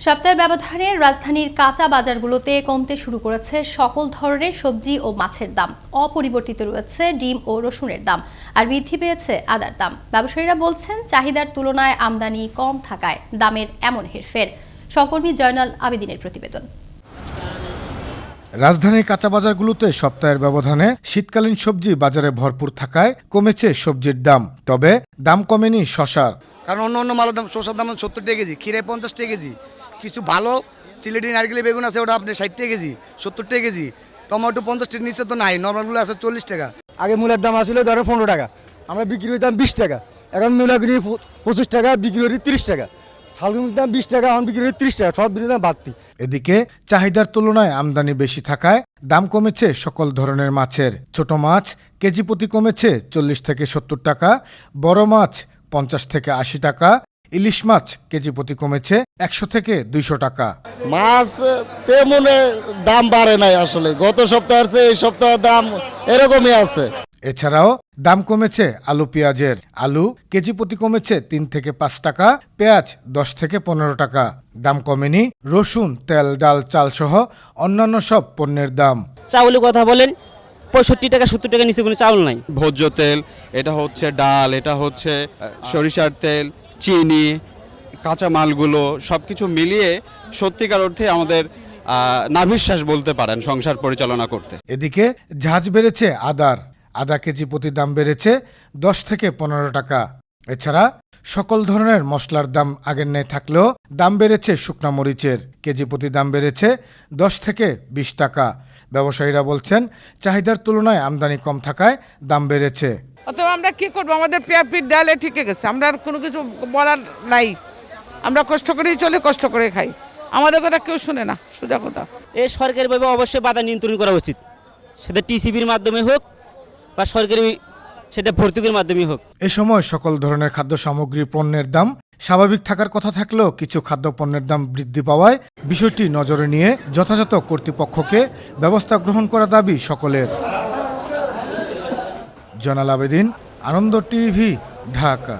সপ্তাহের ব্যবধানে রাজধানীর কাঁচা বাজারগুলোতে কমতে শুরু করেছে সকল ধরনের সবজি ও মাছের দাম। অপরিবর্তিত রয়েছে ডিম ও রসুনের দাম, আর বৃদ্ধি পেয়েছে আদার দাম। ব্যবসায়ীরা বলছেন চাহিদার তুলনায় আমদানি কম থাকায় দামের এমন হেরফের। সহকর্মী জয়নাল আবেদিনের প্রতিবেদন। রাজধানীর কাঁচা বাজারগুলোতে সপ্তাহের ব্যবধানে শীতকালীন সবজি বাজারে ভরপুর থাকায় কমেছে সবজির দাম, তবে দাম কমেনি শসার। কারণ অন্য মালের দাম, শসার দাম 70 টাকা কেজি, ক্ষীরে 50 টাকা কেজি, কিছু ভালো চিলেটি নারকেলি বেগুন আছে ওটা আপনি 60 টাকা কেজি, 70 টাকা কেজি, টমেটো 50 টাকার নিচে তো নাই, নর্মালগুলো আছে 40 টাকা। আগে মূলের দাম আসলে ধরো 15 টাকা, আমরা বিক্রি হইতাম 20 টাকা, এখন মূলা কিনি 25 টাকা, বিক্রি হই 30 টাকা, শালগুলির দাম 20 টাকা, এখন বিক্রি হই 30 টাকা, সব দিনের দাম বাড়তি। এদিকে চাহিদার তুলনায় আমদানি বেশি থাকায় দাম কমেছে সকল ধরনের মাছের। ছোট মাছ কেজি প্রতি কমেছে 40 থেকে 70 টাকা, বড় মাছ 50 থেকে 80 টাকা, ইলিশ মাছ কেজি প্রতি কমেছে 100 থেকে 200 টাকা। মাছ তেমন দাম বাড়ে নাই, আসলে গত সপ্তাহের চেয়ে এই সপ্তাহের দাম এরকমই আছে। এছাড়াও দাম কমেছে আলু পেঁয়াজের। আলু কেজি প্রতি কমেছে 3 থেকে 5 টাকা, পেঁয়াজ 10 থেকে 15 টাকা। দাম কমেনি রসুন, তেল, ডাল, চাল সহ অন্যান্য সব পণ্যের দাম। চাউলের কথা বলেন, 65 টাকা 70 টাকা নিচে কোনো চাউল নাই। ভোজ্য তেল, এটা হচ্ছে ডাল, এটা হচ্ছে সরিষার তেল, চিনি, কাঁচা মালগুলো সবকিছু মিলিয়ে সত্যিকার অর্থে আমাদের নাভিশ্বাস বলতে পারেন সংসার পরিচালনা করতে। এদিকে ঝাঁজ বেড়েছে আদার। আদা কেজি প্রতি দাম বেড়েছে 10 থেকে 15 টাকা। এছাড়া সকল ধরনের মশলার দাম আগের ন্যায় থাকলেও দাম বেড়েছে শুকনা মরিচের। কেজি প্রতি দাম বেড়েছে 10 থেকে 20 টাকা। ব্যবসায়ীরা বলছেন চাহিদার তুলনায় আমদানি কম থাকায় দাম বেড়েছে। অথবা আমরা কি করবো, আমাদের পেঁয়াজ ডালে ঠিকই গেছে, আমরা আর কোনো কিছু বলার নাই। আমরা কষ্ট করেই চলে, কষ্ট করে খাই, আমাদের কথা কেউ শুনে না, সোজা কথা। এই সরকারিভাবে অবশ্যই বাধা নিয়ন্ত্রণ করা উচিত, সেটা টিসিবির মাধ্যমে হোক বা সরকারি সেটা ভর্তুকির মাধ্যমে হোক। এ সময় সকল ধরনের খাদ্য সামগ্রী পণ্যের দাম স্বাভাবিক থাকার কথা থাকলেও কিছু খাদ্য পণ্যের দাম বৃদ্ধি পাওয়ায় বিষয়টি নজরে নিয়ে যথাযথ কর্তৃপক্ষকে ব্যবস্থা গ্রহণ করা দাবি সকলের। জয়নাল আবেদিন, আনন্দ টিভি, ঢাকা।